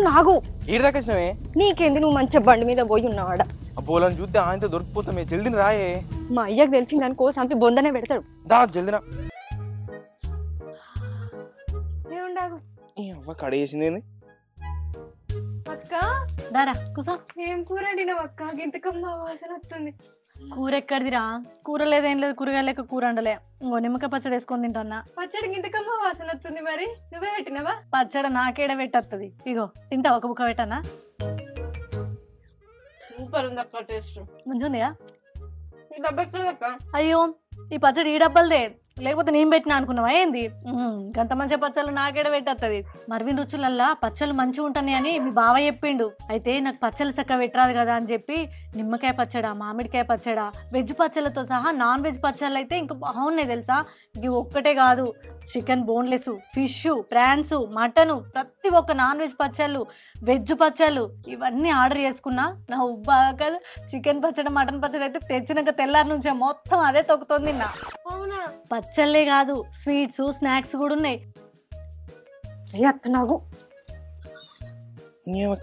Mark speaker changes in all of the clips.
Speaker 1: నాగు
Speaker 2: ఈడ దాకా వచ్చినవే
Speaker 1: నీకేంది నువ్వు మంచి బండి మీద పోయి ఉన్నావాడ
Speaker 2: ఆ బోలని చూస్తే ఆయనతో దొరికిపోతామే జల్దిని రాయే
Speaker 1: మా అయ్యకు తెలిసింది అనుకో సంపి బొందనే పెడతాడు
Speaker 2: దా జల్దిన
Speaker 1: ఏముండాగు
Speaker 2: అవ్వ కడేసింది
Speaker 1: అక్క
Speaker 3: దారా కూసో.
Speaker 1: ఏం కూర వండినావు అక్క గింతకమ్మ వాసన వస్తుంది
Speaker 3: కూర ఎక్కడిదిరా? కూర లేదేం లేదు, కూరగాయలు లెక్క కూర వండలే. ఇంకో నిమ్మకాయ పచ్చడి వేసుకొని తింటున్నా.
Speaker 1: పచ్చడి గింతకమ్మ వాసన వస్తుంది మరి నువ్వే పెట్టినావా?
Speaker 3: పచ్చడి నాకేడ పెట్టత్తది. ఇగో తింటావా? ఒక బుక్క పెట్టానా?
Speaker 1: సూపర్ ఉంది అక్క టేస్ట్
Speaker 3: మంచిగా
Speaker 1: అక్క.
Speaker 3: అయ్యో ఈ పచ్చడి ఈ డబ్బలదే, లేకపోతే నేను పెట్టినా అనుకున్నావా ఏంది? గంత మంచి పచ్చళ్ళు నాకేడ పెట్టత్తది. మర్విన్ రుచులల్లా పచ్చళ్ళు మంచిగా ఉంటాయి అని మీ బావ చెప్పిండు. అయితే నాకు పచ్చళ్ళు చక్క పెట్టరాదు కదా అని చెప్పి నిమ్మకాయ పచ్చడా, మామిడికాయ పచ్చడా, వెజ్ పచ్చళ్ళతో సహా నాన్ వెజ్ పచ్చళ్ళు అయితే ఇంకా బాగున్నాయి తెలుసా. ఇవి ఒక్కటే కాదు, chicken boneless, fish, prawns, mutton, ప్రతి ఒక్క నాన్ వెజ్ పచ్చళ్ళు, వెజ్ పచ్చళ్ళు ఇవన్నీ ఆర్డర్ చేసుకున్నా. నా ఉబ్బాక చికెన్ పచ్చడి, మటన్ పచ్చడి అయితే తెచ్చినాక తెల్లారి నుంచే మొత్తం అదే తొక్కుతుంది నా.
Speaker 1: అవునా?
Speaker 3: పచ్చళ్ళే కాదు స్వీట్స్, స్నాక్స్ కూడా ఉన్నాయి.
Speaker 1: నాకు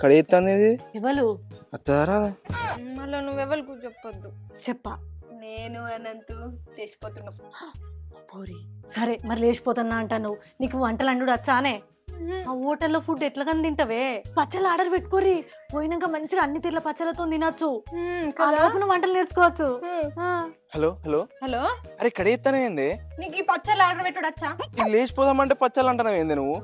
Speaker 2: కడేస్తాంది
Speaker 3: ఎవరు
Speaker 2: అత్తారా
Speaker 1: మళ్ళీ నువ్వెవరికి చెప్పొద్దు.
Speaker 3: చెప్పా
Speaker 1: నేను అనంతు చేసిపోతున్నా.
Speaker 3: పోరి సరే మరి లేచిపోతున్నా అంటాను. నీకు వంటలు అండు వచ్చానే? ఆ హోటల్లో ఫుడ్ ఎట్లా కానీ తింటావే? పచ్చళ్ళు ఆర్డర్ పెట్టుకోరి, పోయినాక మంచిగా అన్ని తీర్ల పచ్చళ్ళతో తినచ్చు. లోపల వంటలు నేర్చుకోవచ్చు.
Speaker 2: హలో హలో
Speaker 1: హలో,
Speaker 2: అరే కడేస్తానే ఏంది?
Speaker 1: నీకు ఈ పచ్చళ్ళు ఆర్డర్ పెట్టడచ్చా?
Speaker 2: లేచిపోదామంటే పచ్చళ్ళు అంటున్నావు ఏంది నువ్వు?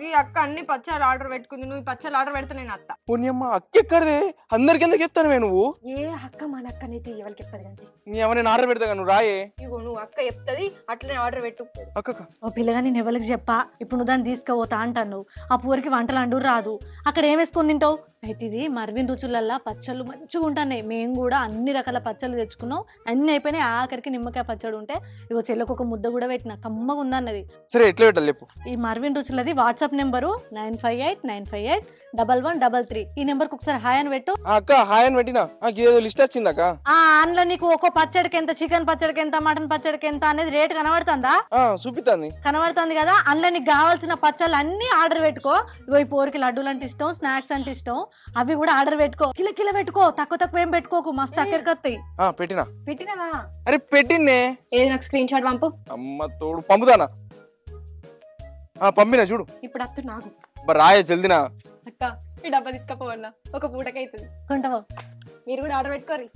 Speaker 1: ఈ అక్క అన్ని పచ్చళ్ళు ఆర్డర్ పెట్టుకుంది, నువ్వు ఈ పచ్చళ్ళు ఆర్డర్ పెడితే నేను అత్త.
Speaker 2: పుణ్యమ్మ అక్క ఎక్కడదే? అందరికి ఎందుకు చెప్తానువే నువ్వు?
Speaker 1: ఏ అక్క మన అక్కనైతే ఎవరికి చెప్పదు కానీ
Speaker 2: నీ ఏమైనా ఆర్డర్ పెడతా నువ్వు రాయే.
Speaker 1: ఇగో నువ్వు అక్క చెప్తుంది అట్లనే ఆర్డర్ పెట్టు.
Speaker 2: అక్క
Speaker 3: ఓ పిల్లగా నేను ఎవరికి చెప్పా, ఇప్పుడు నువ్వు దాన్ని తీసుకుపోతా అంటాను. ఆ పూరికి వంటలు అండు రాదు, అక్కడ ఏం వేసుకొని తింటావు? అయితే ఇది మర్విన్ రుచులల్లా పచ్చళ్ళు మంచిగా ఉంటున్నాయి. మేము కూడా అన్ని రకాల పచ్చళ్ళు తెచ్చుకున్నాం, అన్ని అయిపోయినాయి. ఆఖరికి నిమ్మకాయ పచ్చడి ఉంటే ఇగో చెల్లకు ఒక ముద్ద కూడా పెట్టిన, కమ్మగా ఉందన్నది.
Speaker 2: సరే ఎట్లా పెట్టాలి చెప్పు.
Speaker 3: ఈ మర్విన్ రుచులది వాట్సాప్ నెంబరు 9589581133. ఈ నెంబర్కి ఒకసారి హాయ్ అని పెట్టు.
Speaker 2: అక్క హాయ్ అని పెట్టినా ఇదేదో లిస్ట్ వచ్చింది అక్క.
Speaker 3: అందులో నీకు ఒక్కో పచ్చడికి ఎంత, చికెన్ పచ్చడికి ఎంత, మటన్ పచ్చడికి ఎంత అనేది రేట్ కనబడుతుందా?
Speaker 2: చూపిస్తుంది
Speaker 3: కనబడుతుంది కదా. అందులో నీకు కావాల్సిన పచ్చళ్ళు అన్ని ఆర్డర్ పెట్టుకో. ఇగో ఈ పోరికి లడ్డూలు అంటే ఇష్టం, స్నాక్స్ అంటే ఇష్టం, అవి కూడా ఆర్డర్ పెట్టుకో. కిలో కిలో పెట్టుకో, తక్కువ తక్కువ ఏం పెట్టుకోకు, మస్తు అక్కడికి వస్తాయి.
Speaker 1: పెట్టినావా?
Speaker 2: అరే పెట్టిన్నే.
Speaker 1: ఏది నాకు స్క్రీన్ షాట్ పంపు.
Speaker 2: అమ్మ తోడు పంపుతానా? పంపినా చూడు.
Speaker 1: ఇప్పుడు అత్తు నాకు
Speaker 2: రాయే జల్దినా.
Speaker 1: అక్క ఈ డబ్బా తీసుకపోవన్నా, ఒక పూటకైతుంది.
Speaker 3: కొంటావా?
Speaker 1: మీరు కూడా ఆర్డర్ పెట్టుకోరు.